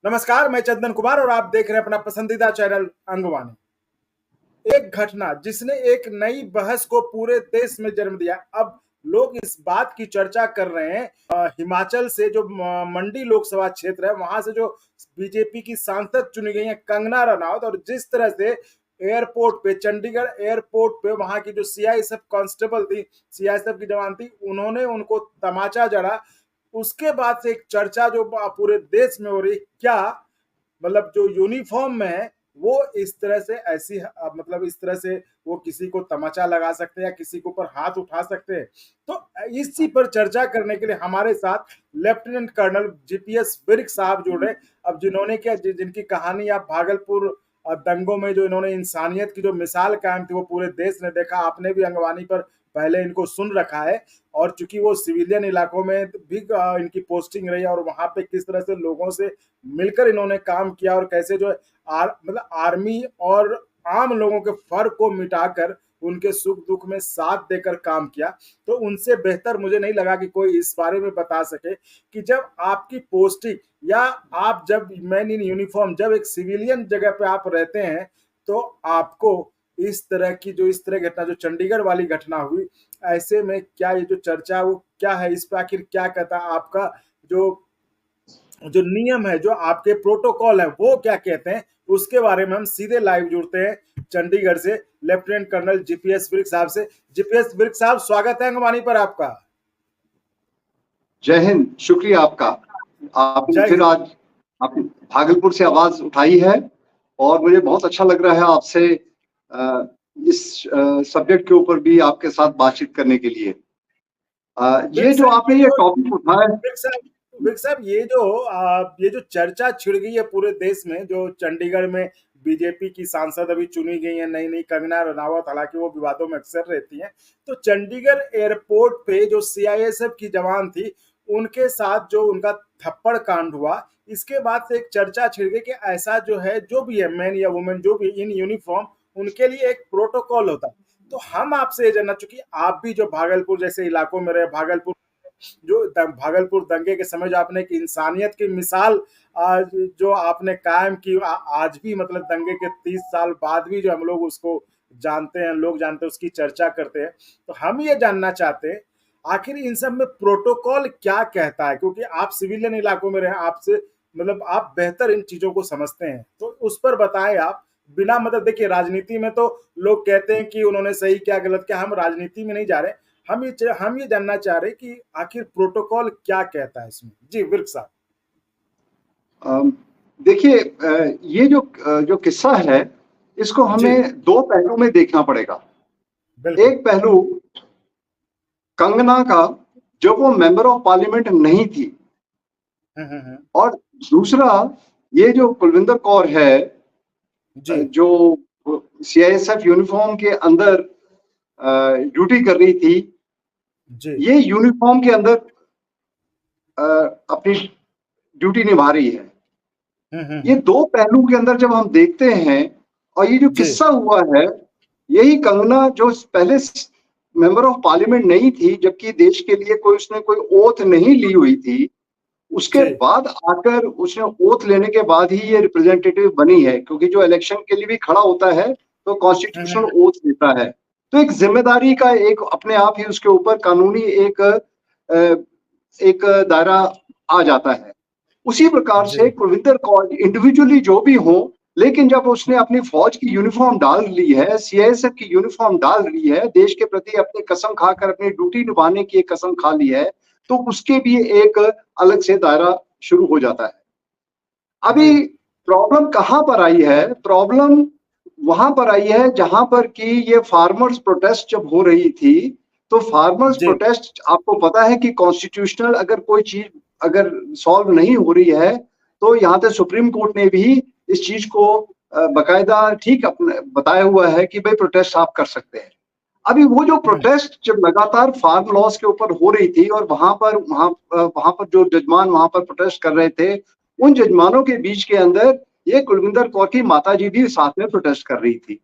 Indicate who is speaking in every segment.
Speaker 1: नमस्कार, मैं चंदन कुमार और आप देख रहे हैं अपना पसंदीदा चैनल अंगवानी। एक घटना जिसने एक नई बहस को पूरे देश में जन्म दिया। अब लोग इस बात की चर्चा कर रहे हैं, हिमाचल से जो मंडी लोकसभा क्षेत्र है वहां से जो बीजेपी की सांसद चुनी गई है कंगना रनौत, और जिस तरह से एयरपोर्ट पे, चंडीगढ़ एयरपोर्ट पे वहां की जो सीआईएसएफ कांस्टेबल थी, सीआईएसएफ की जवान थी, उन्होंने उनको तमाचा जड़ा। उसके बाद से एक चर्चा जो पूरे देश में हो रही, क्या मतलब जो यूनिफॉर्म में है वो इस तरह से मतलब इस तरह से वो किसी को तमाचा लगा सकते हैं या किसी के ऊपर हाथ उठा सकते हैं। तो इसी पर चर्चा करने के लिए हमारे साथ लेफ्टिनेंट कर्नल जीपीएस विर्क साहब जुड़े। अब जिन्होंने क्या जिनकी कहानी आप भागलपुर दंगों में जो इन्होंने इंसानियत की जो मिसाल कायम थी वो पूरे देश ने देखा। आपने भी अंगवानी पर पहले इनको सुन रखा है, और चूंकि वो सिविलियन इलाकों में भी इनकी पोस्टिंग रही और वहां पे किस तरह से लोगों से मिलकर इन्होंने काम किया और कैसे जो मतलब आर्मी और आम लोगों के फर्क को मिटाकर उनके सुख दुख में साथ देकर काम किया। तो उनसे बेहतर मुझे नहीं लगा कि कोई इस बारे में बता सके कि जब आपकी पोस्टिंग या आप जब मैन इन यूनिफॉर्म, जब एक सिविलियन जगह पे आप रहते हैं, तो आपको इस तरह घटना जो चंडीगढ़ वाली घटना हुई, ऐसे में क्या ये जो चर्चा वो क्या है, इस पर आखिर क्या कहता है आपका जो जो नियम है, जो आपके प्रोटोकॉल है, वो क्या कहते हैं, उसके बारे में हम सीधे लाइव जुड़ते हैं चंडीगढ़ से लेफ्टिनेंट कर्नल जीपीएस विर्क साहब से। जीपीएस विर्क साहब, स्वागत है अंगवानी पर आपका।
Speaker 2: जय हिंद, शुक्रिया आपका। आपने फिर आज आपने भागलपुर से आवाज उठाई है और मुझे बहुत अच्छा लग रहा है आपसे इस सब्जेक्ट के ऊपर भी आपके साथ बातचीत करने के लिए। ये जो आपने ये टॉपिक उठाया,
Speaker 1: विर्क साहब, ये जो चर्चा छिड़ गई है पूरे देश में, जो चंडीगढ़ में बीजेपी की सांसद अभी चुनी गई है नई नई कंगना रनावत, हालांकि वो विवादों में अक्सर रहती हैं, तो चंडीगढ़ एयरपोर्ट पे जो सीआईएसएफ की जवान थी उनके साथ जो उनका थप्पड़ कांड हुआ, इसके बाद से एक चर्चा छिड़ गई कि ऐसा जो है, जो भी है मैन या वुमेन जो भी इन यूनिफॉर्म, उनके लिए एक प्रोटोकॉल होता है। तो हम आपसे ये जानना, चूंकि आप भी जो भागलपुर जैसे इलाकों में रहे, भागलपुर दंगे के समय जो आपने एक इंसानियत की मिसाल जो आपने कायम की, आज भी मतलब दंगे के 30 साल बाद भी जो हम लोग उसको जानते हैं, लोग जानते हैं, उसकी चर्चा करते हैं। तो हम ये जानना चाहते हैं आखिर इन सब में प्रोटोकॉल क्या कहता है, क्योंकि आप सिविलियन इलाकों में रहे, आपसे मतलब आप बेहतर इन चीजों को समझते हैं, तो उस पर बताएं आप। बिना मतलब देखिए, राजनीति में तो लोग कहते हैं कि उन्होंने सही क्या गलत क्या, हम राजनीति में नहीं जा रहे, हम ये जानना चाह रहे कि आखिर प्रोटोकॉल क्या कहता है इसमें। जी विर्क साहब।
Speaker 2: देखिए, ये जो किस्सा है इसको हमें दो पहलू में देखना पड़ेगा। एक पहलू कंगना का, जब वो मेंबर ऑफ पार्लियामेंट नहीं थी, और दूसरा ये जो कुलविंदर कौर है जो सीआईएसएफ यूनिफॉर्म के अंदर ड्यूटी कर रही थी, ये यूनिफॉर्म के अंदर अपनी ड्यूटी निभा रही है। ये दो पहलू के अंदर जब हम देखते हैं, और ये जो किस्सा हुआ है, यही कंगना जो पहले मेंबर ऑफ पार्लियामेंट नहीं थी, जबकि देश के लिए उसने कोई ओथ नहीं ली हुई थी, उसके बाद आकर उसने ओथ लेने के बाद ही ये रिप्रेजेंटेटिव बनी है, क्योंकि जो इलेक्शन के लिए भी खड़ा होता है तो कॉन्स्टिट्यूशनल ओथ देता है। तो एक जिम्मेदारी का एक अपने आप ही उसके ऊपर कानूनी एक दायरा आ जाता है। उसी प्रकार से कुलविंदर कौर इंडिविजुअली जो भी हो, लेकिन जब उसने अपनी फौज की यूनिफॉर्म डाल ली है, सीआईएसएफ की यूनिफॉर्म डाल ली है, देश के प्रति अपनी कसम खाकर अपनी ड्यूटी निभाने की एक कसम खा ली है, तो उसके भी एक अलग से दायरा शुरू हो जाता है। अभी प्रॉब्लम कहां पर आई है? प्रॉब्लम वहां पर आई है जहां पर कि ये फार्मर्स प्रोटेस्ट जब हो रही थी, तो फार्मर्स प्रोटेस्ट, आपको पता है कि कॉन्स्टिट्यूशनल अगर कोई चीज अगर सॉल्व नहीं हो रही है, तो यहाँ पे सुप्रीम कोर्ट ने भी इस चीज को बकायदा ठीक अपने बताया हुआ है कि भाई प्रोटेस्ट आप कर सकते हैं। अभी वो जो प्रोटेस्ट जब लगातार फार्म लॉस के ऊपर हो रही थी, और वहां पर जो जजमान वहां पर प्रोटेस्ट कर रहे थे, उन जजमानों के बीच के अंदर ये कुलविंदर कौर की माताजी भी साथ में प्रोटेस्ट कर रही थी।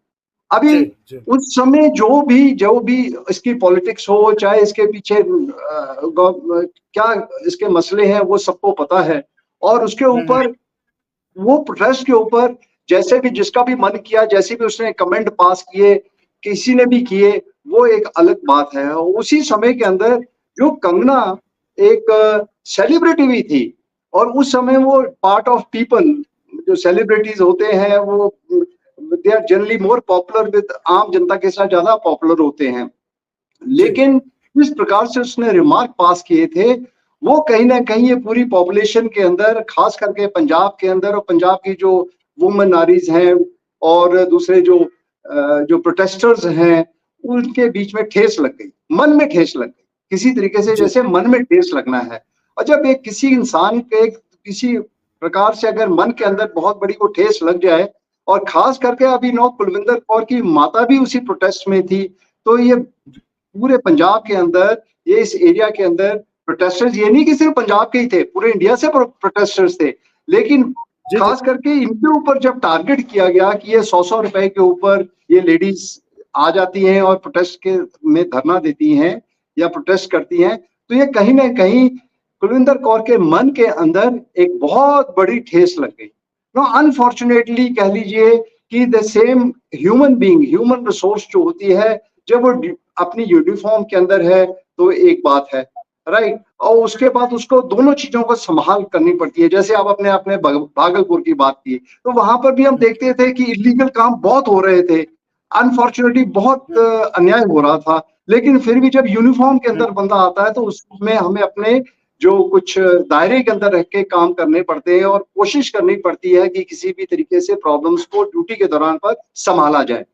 Speaker 2: अभी उस समय जो भी इसकी पॉलिटिक्स हो, चाहे इसके पीछे क्या इसके मसले हैं, वो सबको पता है। और उसके ऊपर वो प्रोटेस्ट के ऊपर जैसे भी जिसका भी मन किया, जैसे भी उसने कमेंट पास किए, किसी ने भी किए, वो एक अलग बात है। उसी समय के अंदर जो कंगना एक सेलिब्रिटी भी थी, और उस समय वो पार्ट ऑफ पीपल, जो सेलिब्रिटीज होते हैं वो they are generally more popular with, आम जनता के साथ ज्यादा पॉपुलर होते हैं। लेकिन जिस प्रकार से उसने रिमार्क पास किए थे, वो कहीं ना कहीं ये पूरी पॉपुलेशन के अंदर, खास करके पंजाब के अंदर, और पंजाब की जो वुमेन नारीज हैं और दूसरे जो प्रोटेस्टर्स हैं, उनके बीच में ठेस लग गई, मन में ठेस लग गई, किसी तरीके से जैसे मन में ठेस लगना है। और जब एक किसी इंसान के किसी प्रकार से अगर मन के अंदर बहुत बड़ी वो ठेस लग जाए, और खास करके अभी नौ कुलविंदर कौर की माता भी उसी प्रोटेस्ट में थी, तो ये पूरे पंजाब के अंदर, ये इस एरिया के अंदर प्रोटेस्टर्स, ये नहीं कि सिर्फ पंजाब के ही थे, पूरे इंडिया से प्रोटेस्टर्स थे। लेकिन खास करके इनके ऊपर जब टारगेट किया गया कि ये 100-100 रुपए के ऊपर ये लेडीज आ जाती हैं और प्रोटेस्ट के में धरना देती हैं या प्रोटेस्ट करती हैं, तो ये कहीं ना कहीं कुलविंदर कौर के मन के अंदर एक बहुत बड़ी ठेस लग गई। नो अनफॉर्चुनेटली कह लीजिए कि the same human being, human resource जो होती है, जब वो अपनी यूनिफॉर्म के अंदर है तो एक बात है, राइट, और उसके बाद उसको दोनों चीजों को संभाल करनी पड़ती है। जैसे आप अपने भागलपुर की बात की, तो वहां पर भी हम देखते थे कि इलीगल काम बहुत हो रहे थे, अनफॉर्चुनेटली बहुत अन्याय हो रहा था। लेकिन फिर भी जब यूनिफॉर्म के अंदर बंदा आता है तो उसमें हमें अपने जो कुछ दायरे के अंदर रह के काम करने पड़ते हैं, और कोशिश करनी पड़ती है कि किसी भी तरीके से प्रॉब्लम्स को ड्यूटी के दौरान पर संभाला जाए।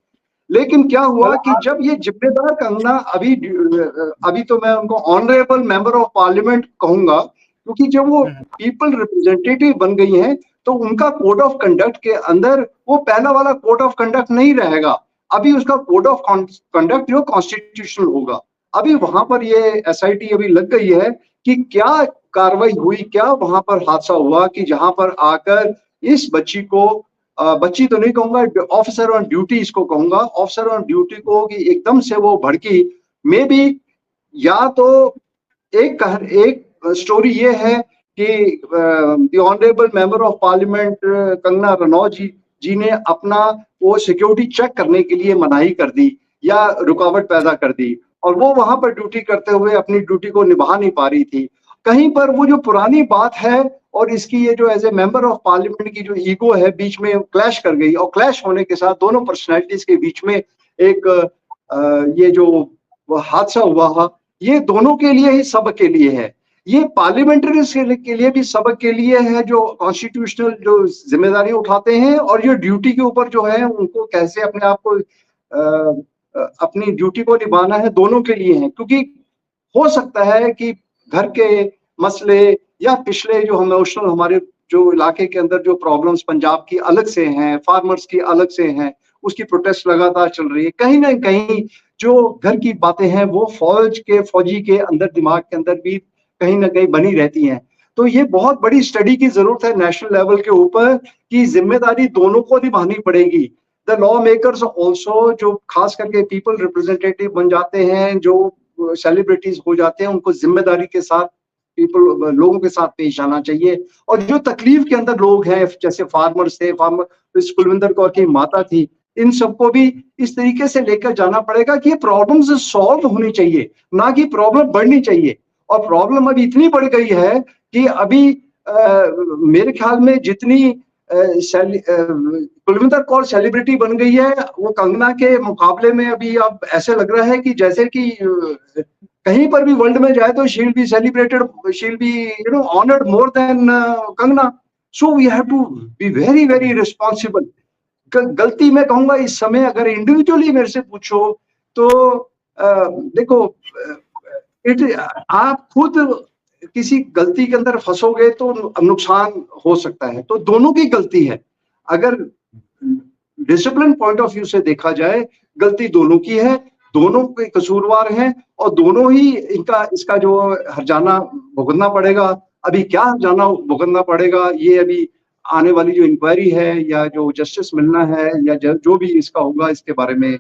Speaker 2: लेकिन क्या हुआ कि जब ये जिम्मेदार कंगना, अभी तो मैं उनको ऑनरेबल मेंबर ऑफ पार्लियामेंट कहूंगा, क्योंकि जब वो पीपल रिप्रेजेंटेटिव बन गई हैं, तो उनका कोड ऑफ कंडक्ट के अंदर वो पहला वाला कोड ऑफ कंडक्ट नहीं रहेगा। अभी उसका कोड ऑफ कंडक्ट जो कॉन्स्टिट्यूशनल होगा। अभी वहां पर ये एसआईटी अभी लग गई है कि क्या कार्रवाई हुई, क्या वहां पर हादसा हुआ कि जहां पर आकर इस बच्ची को, बच्ची तो नहीं कहूंगा, ऑफिसर ऑन ड्यूटी इसको कहूंगा, ऑफिसर ऑन ड्यूटी को कि एकदम से वो भड़की। मे बी या तो एक स्टोरी ये है कि the honourable member of parliament Kangana Ranaut ji ने अपना वो सिक्योरिटी चेक करने के लिए मनाही कर दी या रुकावट पैदा कर दी, और वो वहां पर ड्यूटी करते हुए अपनी ड्यूटी को निभा नहीं पा रही थी। कहीं पर वो जो पुरानी बात है और इसकी ये जो as a member of parliament की जो ईगो है बीच में क्लैश कर गई, और क्लैश होने के साथ दोनों पर्सनैलिटीज के बीच में एक ये जो हादसा हुआ, ये दोनों के लिए ही, सबक के लिए है, ये पार्लियामेंट्रीज के लिए भी सबक के लिए है, जो कॉन्स्टिट्यूशनल जो जिम्मेदारी उठाते हैं और जो ड्यूटी के ऊपर जो है उनको कैसे अपने आप को अपनी ड्यूटी को निभाना है, दोनों के लिए है। क्योंकि हो सकता है कि घर के मसले या पिछले जो इमोशनल हमारे जो इलाके के अंदर जो प्रॉब्लम्स पंजाब की अलग से हैं, फार्मर्स की अलग से हैं, उसकी प्रोटेस्ट लगातार चल रही है, कहीं ना कहीं जो घर की बातें हैं वो फौजी के अंदर, दिमाग के अंदर भी कहीं ना कहीं बनी रहती हैं। तो ये बहुत बड़ी स्टडी की जरूरत है नेशनल लेवल के ऊपर कि जिम्मेदारी दोनों को निभानी पड़ेगी। द लॉ मेकर्स ऑल्सो, जो खास करके पीपल रिप्रेजेंटेटिव बन जाते हैं, जो सेलिब्रिटीज हो जाते हैं, उनको जिम्मेदारी के साथ लोगों के साथ पेश आना चाहिए। और जो तकलीफ के अंदर लोग हैं, जैसे फार्मर्स थे, कुलविंदर कौर की माता थी, इन सबको भी इस तरीके से लेकर जाना पड़ेगा कि ये प्रॉब्लम्स सॉल्व होनी चाहिए, ना कि प्रॉब्लम बढ़नी चाहिए। और प्रॉब्लम अभी इतनी बढ़ गई है कि अभी मेरे ख्याल में जितनी कुलविंदर कौर सेलिब्रिटी बन गई है, वो कंगना के मुकाबले में अभी अब ऐसे लग रहा है कि जैसे कि कहीं पर भी वर्ल्ड में जाए तो she'll be celebrated, she'll be honoured more than Kangana. So we have to be very very responsible. गलती मैं कहूंगा इस समय अगर इंडिविजुअली मेरे से पूछो तो देखो, आप खुद किसी गलती के अंदर फंसोगे तो नुकसान हो सकता है, तो दोनों की गलती है। अगर डिसिप्लिन पॉइंट ऑफ व्यू से देखा जाए, गलती दोनों की है, दोनों के कसूरवार हैं, और दोनों ही इसका जो हर्जाना भुगतना पड़ेगा। अभी क्या हर्जाना भुगतना पड़ेगा ये अभी आने वाली जो इंक्वायरी है या जो जस्टिस मिलना है या जो भी इसका होगा, इसके बारे में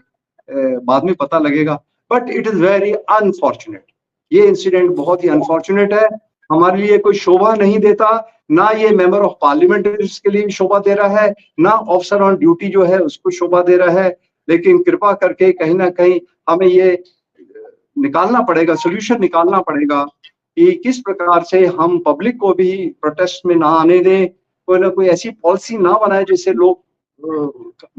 Speaker 2: बाद में पता लगेगा। But it is very unfortunate, ये इंसिडेंट बहुत ही अनफॉर्चुनेट है, हमारे लिए कोई शोभा नहीं देता ना ये मेंबर ऑफ पार्लियामेंट इसके लिए शोभा दे रहा है, ना ऑफिसर ऑन ड्यूटी जो है उसको शोभा दे रहा है। लेकिन कृपा करके कहीं ना कहीं हमें ये निकालना पड़ेगा, सोल्यूशन निकालना पड़ेगा कि किस प्रकार से हम पब्लिक को भी प्रोटेस्ट में ना आने दें, कोई ना कोई ऐसी पॉलिसी ना बनाए जिससे लोग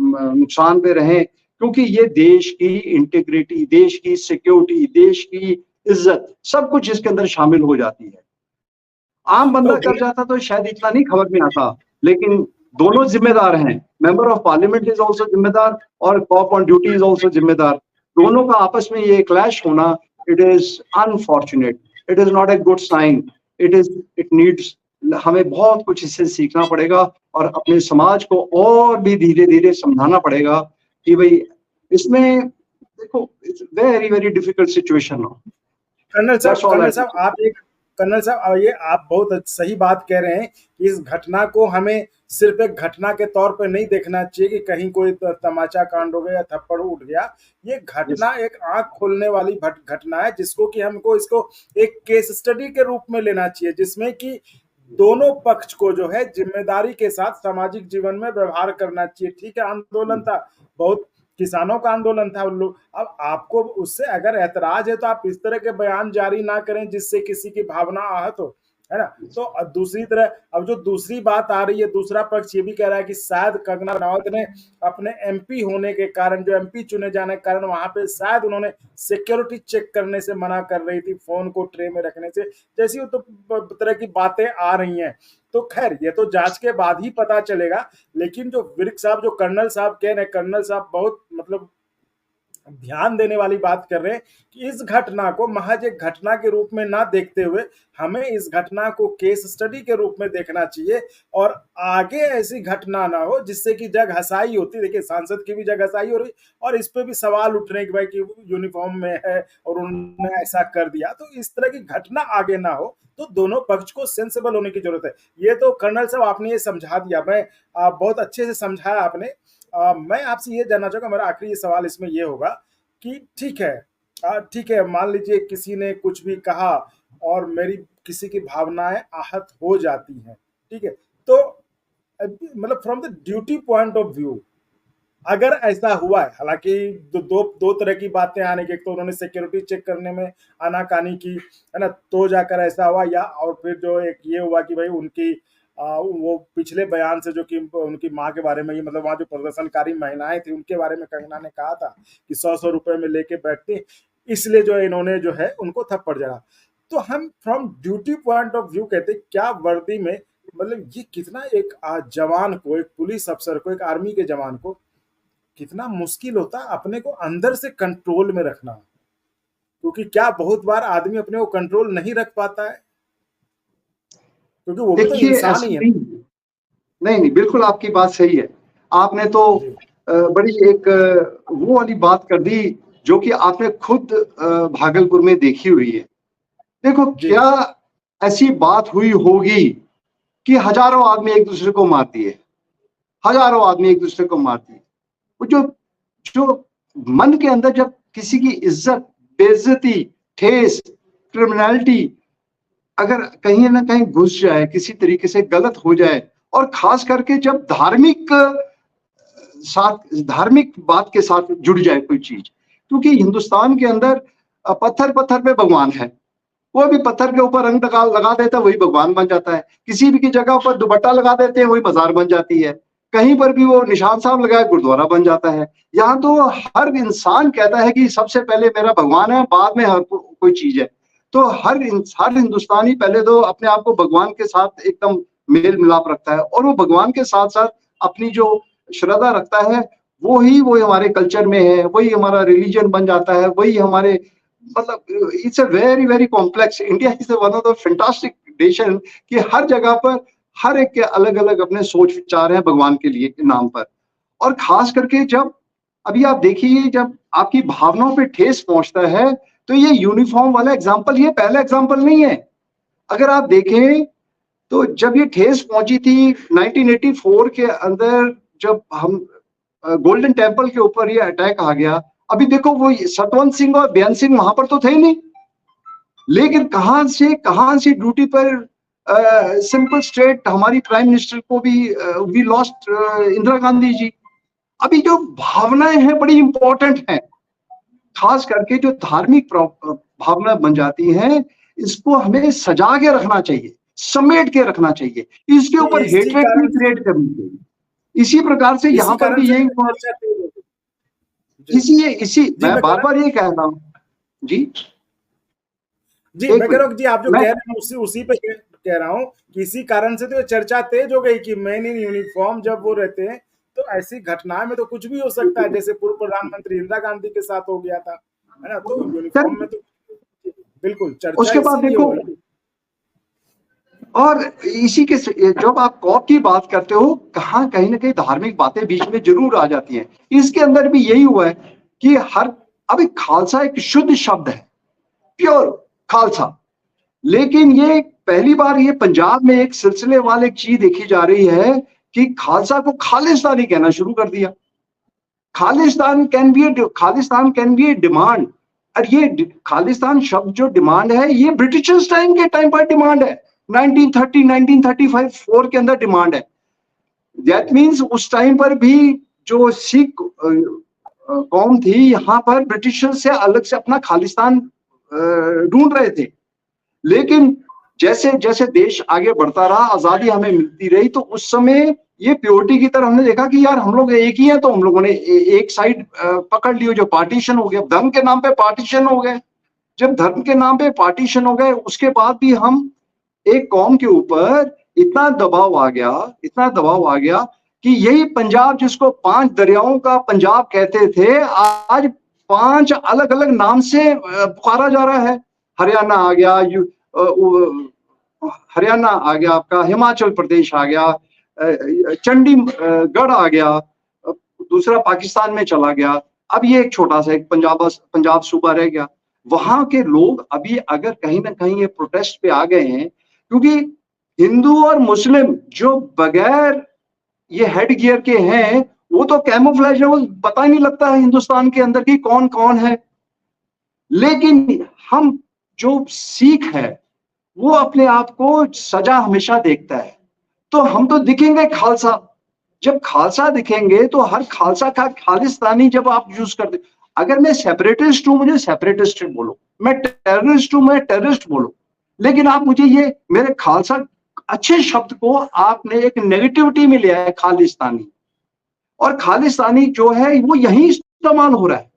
Speaker 2: नुकसान पे रहें, क्योंकि ये देश की इंटीग्रिटी, देश की सिक्योरिटी, देश की इज्जत सब कुछ इसके अंदर शामिल हो जाती है। आम बंदा कर जाता तो शायद इतना नहीं खबर में आता, लेकिन दोनों जिम्मेदार हैं। Member of parliament is also जिम्मेदार और cop on duty is also जिम्मेदार। दोनों का आपस में ये क्लैश होना, it is unfortunate, it is not a good sign, it needs, हमें बहुत कुछ इससे सीखना पड़ेगा और अपने समाज को और भी धीरे धीरे समझाना पड़ेगा कि भाई इसमें देखो, it's very very difficult situation now.
Speaker 1: Colonel साहब ये आप बहुत सही बात कह रहे हैं कि इस घटना को हमें सिर्फ एक घटना के तौर पर नहीं देखना चाहिए कि कहीं कोई तमाचा कांड हो गया या थप्पड़ उठ गया। ये घटना एक आंख खोलने वाली घटना है, जिसको कि हमको इसको एक केस स्टडी के रूप में लेना चाहिए, जिसमें कि दोनों पक्ष को जो है जिम्मेदारी के साथ सामाजिक जीवन में व्यवहार करना चाहिए। ठीक है, आंदोलन था, बहुत किसानों का आंदोलन था, लोग, अब आपको उससे अगर ऐतराज है तो आप इस तरह के बयान जारी ना करें जिससे किसी की भावना आहत हो, है ना। तो दूसरी तरह अब जो दूसरी बात आ रही है, दूसरा पक्ष ये भी कह रहा है कि शायद कंगना रनावत ने अपने एमपी होने के कारण, जो एमपी चुने जाने के कारण वहां पे शायद उन्होंने सिक्योरिटी चेक करने से मना कर रही थी, फोन को ट्रे में रखने से, जैसी तो तरह की बातें आ रही हैं। तो खैर ये तो जांच के बाद ही पता चलेगा। लेकिन जो विर्क साहब, जो कर्नल साहब कह रहे हैं, कर्नल साहब बहुत मतलब ध्यान देने वाली बात कर रहे हैं कि इस घटना को महज एक घटना के रूप में ना देखते हुए हमें इस घटना को केस स्टडी के रूप में देखना चाहिए, और आगे ऐसी घटना ना हो जिससे कि जग हसाई होती। देखिए, सांसद की भी जग हसाई हो रही और इस पे भी सवाल उठ रहे हैं कि भाई कि यूनिफॉर्म में है और उन्होंने ऐसा कर दिया, तो इस तरह की घटना आगे ना हो। तो दोनों पक्ष को सेंसिबल होने की जरूरत है। ये तो कर्नल साहब आपने ये समझा दिया, मैं बहुत अच्छे से समझाया आपने। मैं आपसे ये जानना चाहूंगा, मेरा आखिरी सवाल इसमें ये होगा कि ठीक है, मान लीजिए किसी ने कुछ भी कहा और मेरी किसी की भावनाएं आहत हो जाती हैं, ठीक है, तो मतलब from the duty point of view अगर ऐसा हुआ है, हालांकि दो तरह की बातें आने की, एक तो उन्होंने सिक्योरिटी चेक करने में आनाकानी की, है ना, तो जाकर ऐसा हुआ, या और फिर जो एक ये हुआ कि भाई उनकी वो पिछले बयान से जो कि उनकी माँ के बारे में ही, मतलब वहाँ जो प्रदर्शनकारी महिलाएं थी उनके बारे में कंगना ने कहा था कि 100 रुपए में लेके बैठती, इसलिए जो इन्होंने जो है उनको थप्पड़ जड़ा। तो हम from duty point of view कहते क्या वर्दी में, मतलब ये कितना एक जवान को, एक पुलिस अफसर को, एक आर्मी के जवान को कितना मुश्किल होता है अपने को अंदर से कंट्रोल में रखना, क्योंकि क्या बहुत बार आदमी अपने को कंट्रोल नहीं रख पाता है, क्योंकि वो भी तो इंसान ही है।
Speaker 2: नहीं, बिल्कुल आपकी बात सही है। आपने तो बड़ी एक वो वाली बात कर दी जो कि आपने खुद भागलपुर में देखी हुई है। देखो, क्या ऐसी बात हुई होगी कि हजारों आदमी एक दूसरे को मार दिए, हजारों आदमी एक दूसरे को मार दिए। वो जो मन के अंदर जब किसी की इज्जत, बेइज्जती, ठेस, क्रिमिनलिटी अगर कहीं ना कहीं घुस जाए, किसी तरीके से गलत हो जाए, और खास करके जब धार्मिक बात के साथ जुड़ जाए कोई चीज, क्योंकि हिंदुस्तान के अंदर पत्थर पत्थर पे भगवान है। कोई भी पत्थर के ऊपर रंग लगा देता है वही भगवान बन जाता है, किसी भी की जगह पर दुपट्टा लगा देते हैं वही बाजार बन जाती है, कहीं पर भी वो निशान साहब लगाए गुरुद्वारा बन जाता है। यहाँ तो हर इंसान कहता है कि सबसे पहले मेरा भगवान है, बाद में हर कोई चीज है। तो हर हिंदुस्तानी पहले तो अपने आप को भगवान के साथ एकदम मेल मिलाप रखता है, और वो भगवान के साथ साथ अपनी जो श्रद्धा रखता है वो हमारे कल्चर में है, वही हमारा रिलीजन बन जाता है, वही हमारे, मतलब it's a very very complex. India is one of the fantastic nation कि हर जगह पर हर एक के अलग अलग अपने सोच विचार हैं भगवान के लिए के नाम पर। और खास करके जब अभी आप देखिए, जब आपकी भावनाओं पे ठेस पहुंचता है, तो ये यूनिफॉर्म वाला एग्जाम्पल ये पहला एग्जाम्पल नहीं है। अगर आप देखें तो जब ये ठेस पहुंची थी 1984 के अंदर, जब हम गोल्डन टेम्पल के ऊपर ये अटैक आ गया, अभी देखो वो सतवंत सिंह और बेअंत सिंह वहां पर तो थे ही नहीं, लेकिन कहां से ड्यूटी पर सिंपल स्टेट, हमारी प्राइम मिनिस्टर को भी वी लॉस्ट इंदिरा गांधी जी। अभी जो भावनाएं हैं बड़ी इंपॉर्टेंट हैं, खास करके जो धार्मिक भावना बन जाती हैं, इसको हमें सजा के रखना चाहिए, समेट के रखना चाहिए, इसके ऊपर हेट्रेड नहीं क्रिएट करनी चाहिए। इसी प्रकार से यहाँ पर भी यही इसी मैं बार बार ये कह रहा हूँ जी
Speaker 1: मैं कह रहा हूँ जी, आप जो कह रहे हैं उसी पे कह रहा हूँ कि इसी कारण से तो ये चर्चा तेज हो गई कि मैन इन यूनिफॉर्म जब वो रहते हैं तो ऐसी घटनाएं में तो कुछ भी हो सकता है, जैसे पूर्व प्रधानमंत्री इंदिरा गांधी के साथ हो गया था, है ना। तो यूनिफॉर्म में तो बिल्कुल चर्चा।
Speaker 2: उसके बाद देखो, और इसी के जब आप कॉप की बात करते हो, कहीं ना कहीं धार्मिक बातें बीच में जरूर आ जाती हैं। इसके अंदर भी यही हुआ है कि अभी खालसा एक शुद्ध शब्द है, प्योर खालसा, लेकिन ये पहली बार ये पंजाब में एक सिलसिलेवार एक चीज देखी जा रही है कि खालसा को खालिस्तानी कहना शुरू कर दिया। Khalistan can be A demand, और ये खालिस्तान शब्द जो डिमांड है, ये ब्रिटिशर्स टाइम के टाइम पर डिमांड है, 1930 1935 4 के अंदर डिमांड है। दैट मीन्स उस टाइम पर भी जो सिख कौम थी, यहाँ पर ब्रिटिशर्स से अलग से अपना खालिस्तान ढूंढ रहे थे। लेकिन जैसे जैसे देश आगे बढ़ता रहा, आजादी हमें मिलती रही, तो उस समय ये प्योरिटी की तरह हमने देखा कि यार हम लोग एक ही हैं, तो हम लोगों ने एक साइड पकड़ लियो, जो पार्टीशन हो गया, धर्म के नाम पे पार्टीशन हो गए। जब धर्म के नाम पे पार्टीशन हो गए, उसके बाद भी हम एक कौम के ऊपर इतना दबाव आ गया कि यही पंजाब, जिसको 5 दरियाओं का पंजाब कहते थे, आज 5 अलग अलग नाम से पुकारा जा रहा है। हरियाणा आ गया, आपका हिमाचल प्रदेश आ गया, चंडीगढ़ आ गया, दूसरा पाकिस्तान में चला गया, अब ये एक छोटा सा एक पंजाब सूबा रह गया। वहां के लोग अभी अगर कहीं ना कहीं ये प्रोटेस्ट पे आ गए हैं, क्योंकि हिंदू और मुस्लिम जो बगैर ये हेड गियर के हैं, वो तो कैमोफ्लेज है, वो पता ही नहीं लगता है हिंदुस्तान के अंदर की कौन कौन है। लेकिन हम जो सिख है, वो अपने आप को सजा हमेशा देखता है, तो हम तो दिखेंगे खालसा। जब खालसा दिखेंगे तो हर खालसा का खालिस्तानी जब आप यूज करते, अगर मैं सेपरेटिस्ट हूं, मुझे सेपरेटिस्ट बोलो, मैं टेररिस्ट हूं, मैं टेररिस्ट बोलो, लेकिन आप मुझे ये मेरे खालसा अच्छे शब्द को आपने एक नेगेटिविटी में लिया है, खालिस्तानी। और खालिस्तानी जो है वो यही इस्तेमाल हो रहा है।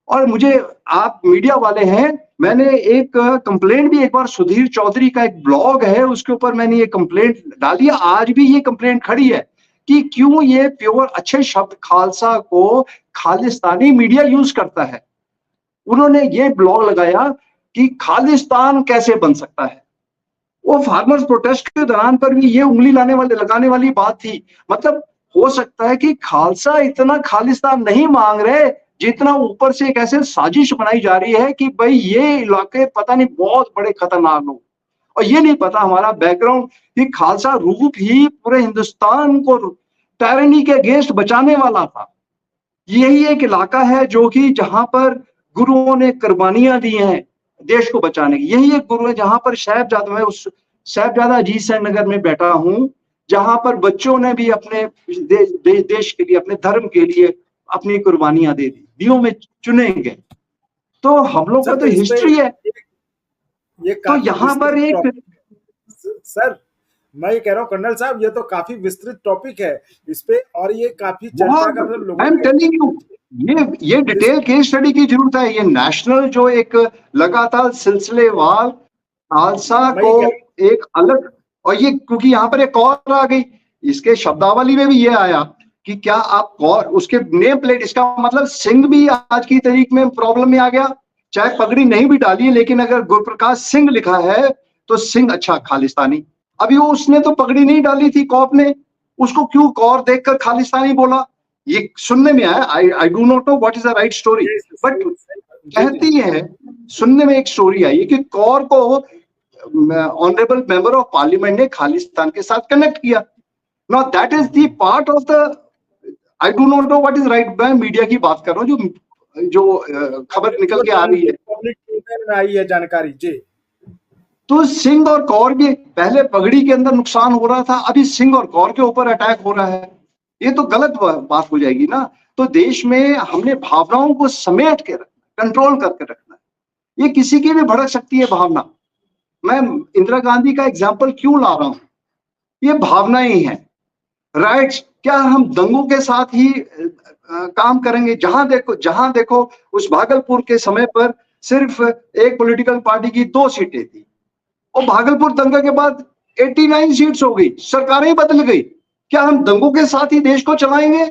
Speaker 2: और मुझे, आप मीडिया वाले हैं, मैंने एक कंप्लेंट भी एक बार, सुधीर चौधरी का एक ब्लॉग है, उसके ऊपर मैंने ये कंप्लेंट डाली है, आज भी ये कंप्लेंट खड़ी है कि क्यों ये प्योर अच्छे शब्द खालसा को खालिस्तानी मीडिया यूज करता है। उन्होंने ये ब्लॉग लगाया कि खालिस्तान कैसे बन सकता है। वो फार्मर्स प्रोटेस्ट के दौरान पर भी ये उंगली लगाने वाली बात थी। मतलब हो सकता है कि खालसा इतना खालिस्तान नहीं मांग रहे, जितना ऊपर से एक ऐसे साजिश बनाई जा रही है कि भाई ये इलाके पता नहीं बहुत बड़े खतरनाक हो, और ये नहीं पता हमारा बैकग्राउंड कि खालसा रूप ही पूरे हिंदुस्तान को टायरनी के अगेंस्ट बचाने वाला था। यही एक इलाका है जो कि जहां पर गुरुओं ने कुर्बानियां दी हैं देश को बचाने की। यही एक गुरु है जहां पर साहिबजादा, मैं उस साहिबजादा अजीत सिंह नगर में बैठा हूं, जहां पर बच्चों ने भी अपने देश के लिए, अपने धर्म के लिए अपनी कुर्बानियां दे दी, दियों में चुने गए। तो हम लोग का तो हिस्ट्री है।
Speaker 1: ये
Speaker 2: तो यहाँ पर एक,
Speaker 1: सर मैं ये कह रहा हूँ कर्नल साहब, ये तो काफी विस्तृत टॉपिक है इस पे, और ये काफी चर्चा का मतलब
Speaker 2: आई एम टेलिंग यू, ये डिटेल केस स्टडी की जरूरत है। ये नेशनल जो एक लगातार सिलसिलेवार खालसा को एक अलग, और ये क्योंकि यहाँ पर एक और आ गई, इसके शब्दावली में भी ये आया कि क्या आप और उसके नेम प्लेट, इसका मतलब सिंह भी आज की तारीख में प्रॉब्लम में आ गया। चाहे पगड़ी नहीं भी डाली है, लेकिन अगर गुरप्रकाश सिंह लिखा है तो सिंह अच्छा खालिस्तानी। अभी वो उसने तो पगड़ी नहीं डाली थी कौप ने, उसको क्यों कौर देखकर खालिस्तानी बोला, ये सुनने में आया। I do not know what is the right story, but कहती है, सुनने में एक स्टोरी आई है कि कौर को ऑनरेबल मेंबर ऑफ पार्लियामेंट ने खालिस्तान के साथ कनेक्ट किया। Now that is the part of the, I do not know what is right, मैं मीडिया की बात कर रहा हूँ, जो खबर निकल के आ रही है,
Speaker 1: पब्लिक में आई है जानकारी जी।
Speaker 2: तो सिंह और कौर भी, पहले पगड़ी के अंदर नुकसान हो रहा था, अभी सिंह और कौर के ऊपर अटैक हो रहा है, ये तो गलत बात हो जाएगी ना। तो देश में हमने भावनाओं को समेट के रखना, कंट्रोल करके रखना है। ये किसी की भी भड़क सकती है भावना। मैं इंदिरा गांधी का एग्जाम्पल क्यों ला रहा हूं, ये भावना ही है। राइट्स, क्या हम दंगों के साथ ही काम करेंगे? जहां देखो उस भागलपुर के समय पर सिर्फ एक पॉलिटिकल पार्टी की 2 सीटें थी, और भागलपुर दंगा के बाद 89 सीट्स हो गई, सरकारें बदल गई। क्या हम दंगों के साथ ही देश को चलाएंगे?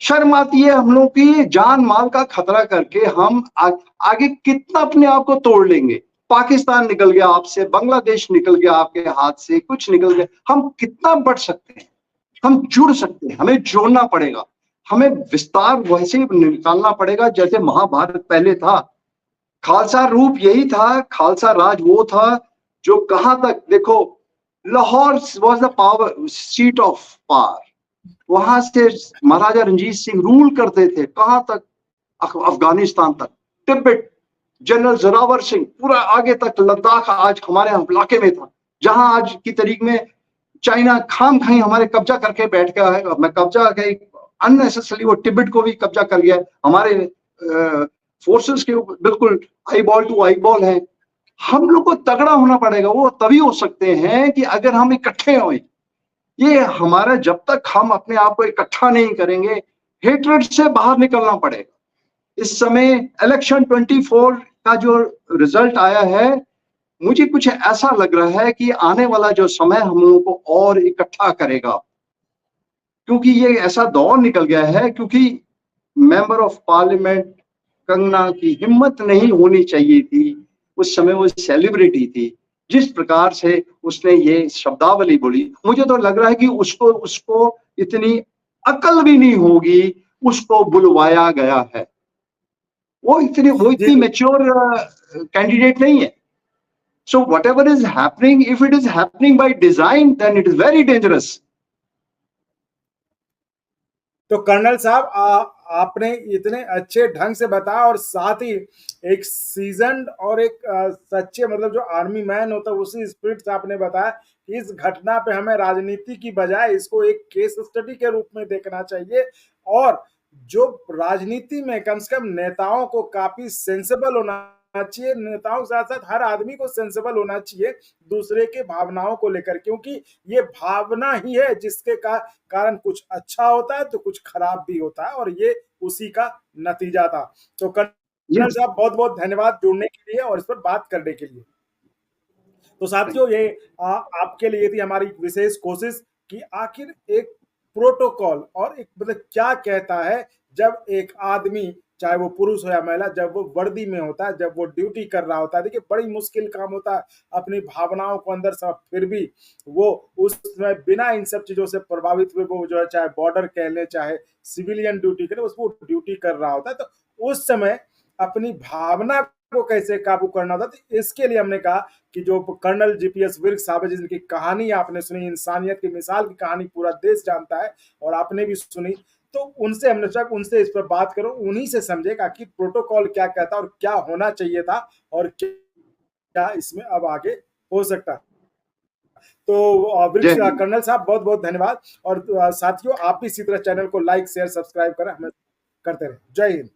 Speaker 2: शर्म आती है हम लोग की जान माल का खतरा करके हम आगे कितना अपने आप को तोड़ लेंगे। पाकिस्तान निकल गया आपसे, बांग्लादेश निकल गया आपके हाथ से, कुछ निकल गया, हम कितना बढ़ सकते हैं? हम जुड़ सकते हैं, हमें जोड़ना पड़ेगा, हमें विस्तार वैसे निकालना पड़ेगा जैसे महाभारत पहले था। खालसा रूप यही था, खालसा राज वो था जो कहां तक देखो, Lahore was the power seat of power, वहां से महाराजा रंजीत सिंह रूल करते थे, कहां तक? अफगानिस्तान तक, तिब्बत, जनरल जोरावर सिंह पूरा आगे तक, लद्दाख आज हमारे इलाके में था, जहां आज की तारीख में चाइना खाम खाई हमारे कब्जा करके बैठ गया है। मैं कब्जा अननेसेसरी वो तिब्बत को भी कब्जा कर गया, हमारे फोर्सेस के बिल्कुल eyeball to eyeball है। हम लोग को तगड़ा होना पड़ेगा, वो तभी हो सकते हैं कि अगर हम इकट्ठे हों। ये हमारा, जब तक हम अपने आप को इकट्ठा नहीं करेंगे, हेट्रेड से बाहर निकलना पड़ेगा। इस समय इलेक्शन 24 का जो रिजल्ट आया है, मुझे कुछ ऐसा लग रहा है कि आने वाला जो समय हम लोगों को और इकट्ठा करेगा, क्योंकि ये ऐसा दौर निकल गया है। क्योंकि मेंबर ऑफ पार्लियामेंट कंगना की हिम्मत नहीं होनी चाहिए थी, उस समय वो सेलिब्रिटी थी, जिस प्रकार से उसने ये शब्दावली बोली, मुझे तो लग रहा है कि उसको इतनी अकल भी नहीं होगी, उसको बुलवाया गया है। वो इतनी मैच्योर कैंडिडेट नहीं है। So whatever is happening, if it is happening by design, then it is very dangerous.
Speaker 1: तो कर्नल साहब, आपने इतने अच्छे ढंग से बताया, और साथ ही एक सीजन्ड और एक सच्चे, मतलब जो आर्मी मैन होता है उसी स्पिरिट से आपने बताया कि इस घटना पे हमें राजनीति की बजाय इसको एक केस स्टडी के रूप में देखना चाहिए, और जो राजनीति में कम से कम नेताओं को काफी सेंसिबल होना चाहिए, नेताओं के साथ साथ हर आदमी को सेंसिबल होना चाहिए दूसरे के भावनाओं को लेकर, क्योंकि ये भावना ही है जिसके कारण कुछ अच्छा होता है तो कुछ खराब भी होता है, और ये उसी का नतीजा था। तो कर्नल साहब, बहुत बहुत धन्यवाद जुड़ने के लिए और इस पर बात करने के लिए। तो साथियों, ये आपके लिए थी हमारी विशेष कोशिश कि आखिर एक प्रोटोकॉल और एक मतलब क्या कहता है जब एक आदमी, चाहे वो पुरुष हो या महिला, जब वो वर्दी में होता है, जब वो ड्यूटी कर रहा होता है। देखिए, बड़ी मुश्किल काम होता है अपनी भावनाओं को अंदर से, फिर भी वो उसमें बिना इन सब चीजों से प्रभावित हुए वो जो है, चाहे बॉर्डर कह ले, चाहे सिविलियन ड्यूटी करे, उसको ड्यूटी कर रहा होता है। तो उस समय अपनी भावना को कैसे काबू करना होता, तो इसके लिए हमने कहा कि जो कर्नल जीपीएस विर्क साहब है, जिनकी कहानी आपने सुनी, इंसानियत की मिसाल की कहानी पूरा देश जानता है और आपने भी सुनी, तो उनसे हमने सोचा उनसे इस पर बात करो, उन्हीं से समझेगा कि प्रोटोकॉल क्या कहता है और क्या होना चाहिए था और क्या इसमें अब आगे हो सकता है। तो कर्नल साहब, बहुत बहुत धन्यवाद, और साथियों आप भी इसी तरह चैनल को लाइक शेयर सब्सक्राइब करें, हमें करते रहे। जय हिंद।